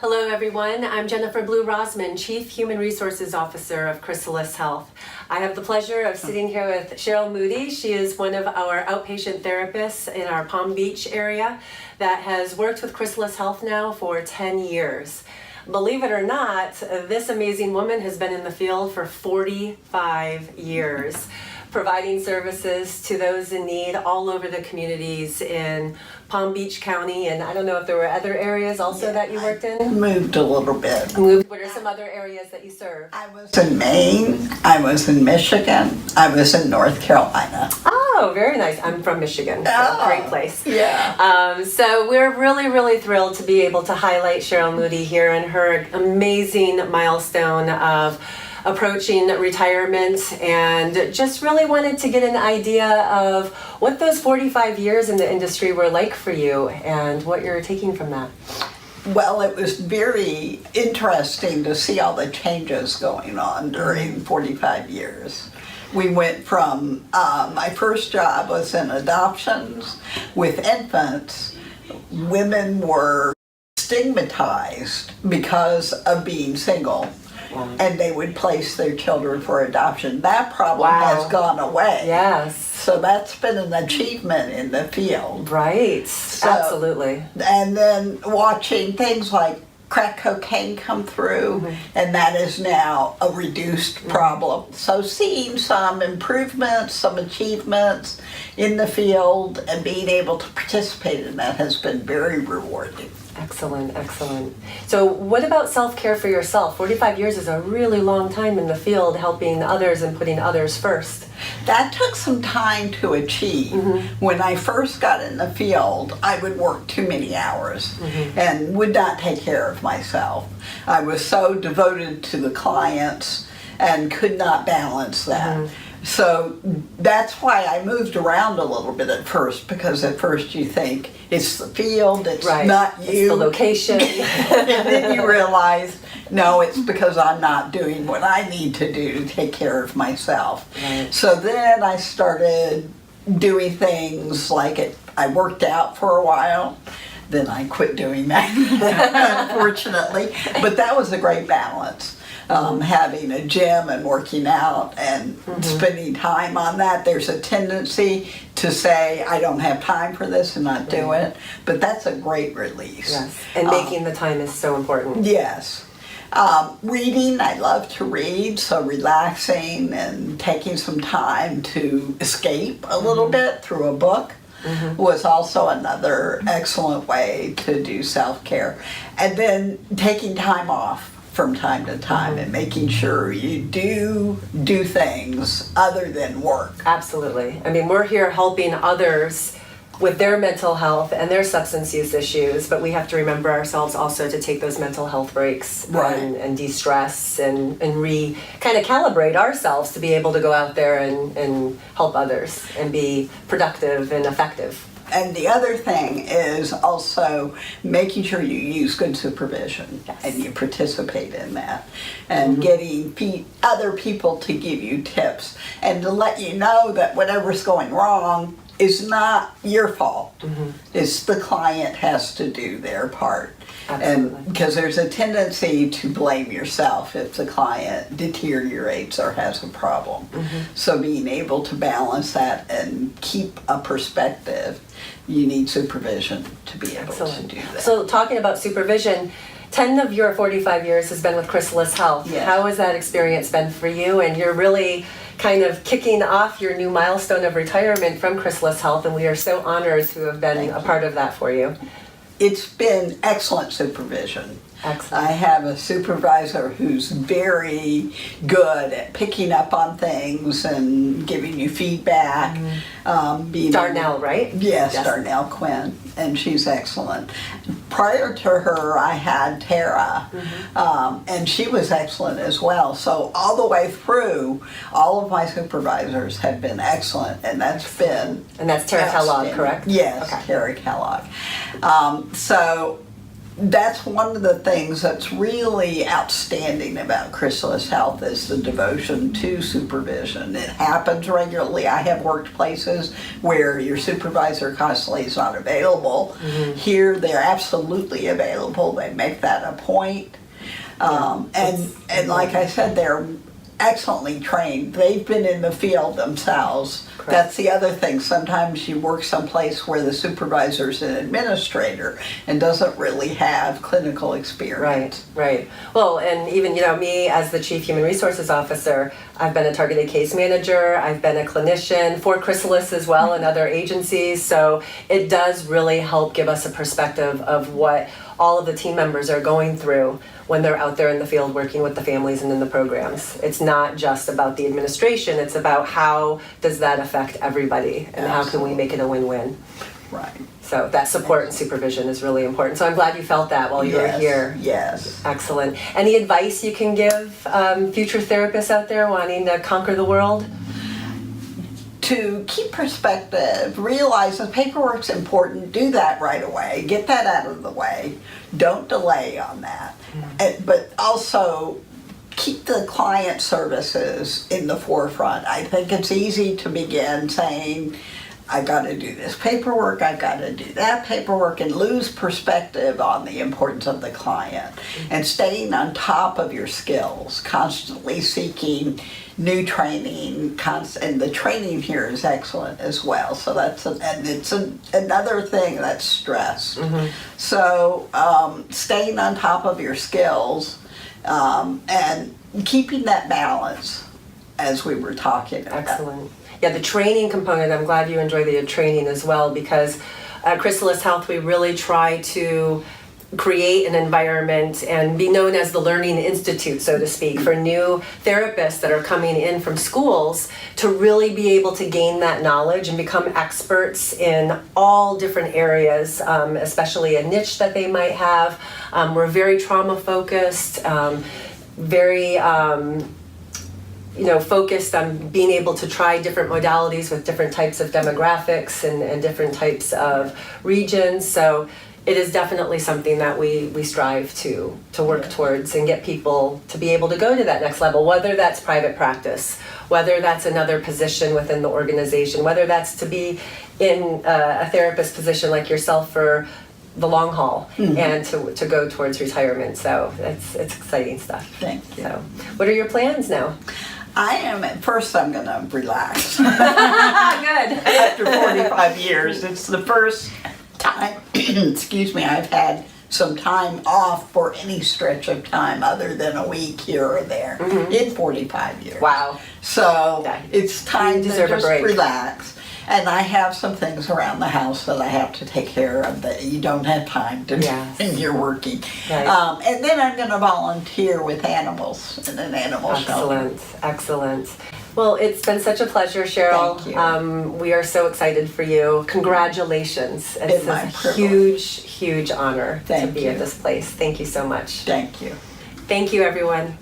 Hello everyone, I'm Jennifer Blue Rosman, Chief Human Resources Officer of Chrysalis Health. I have the pleasure of sitting here with Cheryl Moody. She is one of our outpatient therapists in our Palm Beach area that has worked with Chrysalis Health now for 10 years. Believe it or not, this amazing woman has been in the field for 45 years, providing services to those in need all over the communities in Palm Beach County, and I don't know if there were other areas also that you worked in? Moved a little bit. Moved. What are some other areas that you serve? I was in Maine, I was in Michigan, I was in North Carolina. Oh, very nice. I'm from Michigan, so great place. Yeah. So we're really thrilled to be able to highlight Cheryl Moody here and her amazing milestone of approaching retirement, and just really wanted to get an idea of what those 45 years in the industry were like for you and what you're taking from that. Well, it was very interesting to see all the changes going on during 45 years. We went from, my first job was in adoptions with infants. Women were stigmatized because of being single. And they would place their children for adoption. That problem has gone away. Yes. So that's been an achievement in the field. Right. So, absolutely. And then watching things like crack cocaine come through, and that is now a reduced problem. So seeing some improvements, some achievements in the field, and being able to participate in that has been very rewarding. Excellent, excellent. So what about self-care for yourself? 45 years is a really long time in the field, helping others and putting others first. That took some time to achieve. When I first got in the field, I would work too many hours and would not take care of myself. I was so devoted to the clients and could not balance that. So that's why I moved around a little bit at first, because at first you think it's the field, it's not you. It's the location. And then you realize, no, it's because I'm not doing what I need to do to take care of myself. So then I started doing things like I worked out for a while. Then I quit doing that, unfortunately. But that was a great balance. Having a gym and working out and spending time on that. There's a tendency to say, I don't have time for this and not do it, but that's a great release. Yes, and making the time is so important. Yes. Reading, I love to read, so relaxing and taking some time to escape a little bit through a book was also another excellent way to do self-care. And then taking time off from time to time and making sure you do things other than work. Absolutely. I mean, we're here helping others with their mental health and their substance use issues, but we have to remember ourselves also to take those mental health breaks and de-stress and kind of calibrate ourselves to be able to go out there and help others and be productive and effective. And the other thing is also making sure you use good supervision and you participate in that, and getting other people to give you tips and to let you know that whatever's going wrong is not your fault. It's the client has to do their part. Absolutely. And because there's a tendency to blame yourself if the client deteriorates or has a problem. So being able to balance that and keep a perspective, you need supervision to be able to do that. So talking about supervision, 10 of your 45 years has been with Chrysalis Health. Yes. How has that experience been for you? And you're really kind of kicking off your new milestone of retirement from Chrysalis Health, and we are so honored to have been a part of that for you. It's been excellent supervision. Excellent. I have a supervisor who's very good at picking up on things and giving you feedback. Darnell, right? Yes, Darnell Quinn, and she's excellent. Prior to her, I had Tara, and she was excellent as well. So all the way through, all of my supervisors have been excellent, and that's been And that's Tara Kellogg, correct? Yes, Okay. Tara Kellogg. So that's one of the things that's really outstanding about Chrysalis Health is the devotion to supervision. It happens regularly. I have worked places where your supervisor constantly is not available. Here, they're absolutely available. They make that a point. And like I said, they're excellently trained. They've been in the field themselves. Correct. That's the other thing. Sometimes you work someplace where the supervisor's an administrator and doesn't really have clinical experience. Right. Well, and even, me as the Chief Human Resources Officer, I've been a targeted case manager, I've been a clinician for Chrysalis as well and other agencies, so it does really help give us a perspective of what all of the team members are going through when they're out there in the field working with the families and in the programs. It's not just about the administration, it's about how does that affect everybody and how can we make it a win-win. Right. So that support and supervision is really important. So I'm glad you felt that while you were here. Yes. Excellent. Any advice you can give future therapists out there wanting to conquer the world? To keep perspective, realize that paperwork's important, do that right away, get that out of the way, don't delay on that. But also keep the client services in the forefront. I think it's easy to begin saying, I've got to do this paperwork, I've got to do that paperwork, and lose perspective on the importance of the client. And staying on top of your skills, constantly seeking new training, and the training here is excellent as well. So it's another thing that's stress. So staying on top of your skills and keeping that balance, as we were talking about. Excellent. Yeah, the training component, I'm glad you enjoy the training as well, because at Chrysalis Health we really try to create an environment and be known as the learning institute, so to speak, for new therapists that are coming in from schools to really be able to gain that knowledge and become experts in all different areas, especially a niche that they might have. We're very trauma focused, very focused on being able to try different modalities with different types of demographics and different types of regions. So it is definitely something that we strive to work towards and get people to be able to go to that next level, whether that's private practice, whether that's another position within the organization, whether that's to be in a therapist position like yourself for the long haul and to go towards retirement. So it's exciting stuff. Thank you. So what are your plans now? At first I'm going to relax. Good. After 45 years, it's the first time, I've had some time off for any stretch of time other than a week here or there in 45 years. Wow. So it's time to deserve a just break. relax. And I have some things around the house that I have to take care of that you don't have time to do when you're working. Right. And then I'm going to volunteer with animals in an animal shelter. Excellent. Well, it's been such a pleasure, Cheryl. Thank you. We are so excited for you. Congratulations. It's my a privilege. huge honor to be at this place. Thank you so much. Thank you. Thank you, everyone.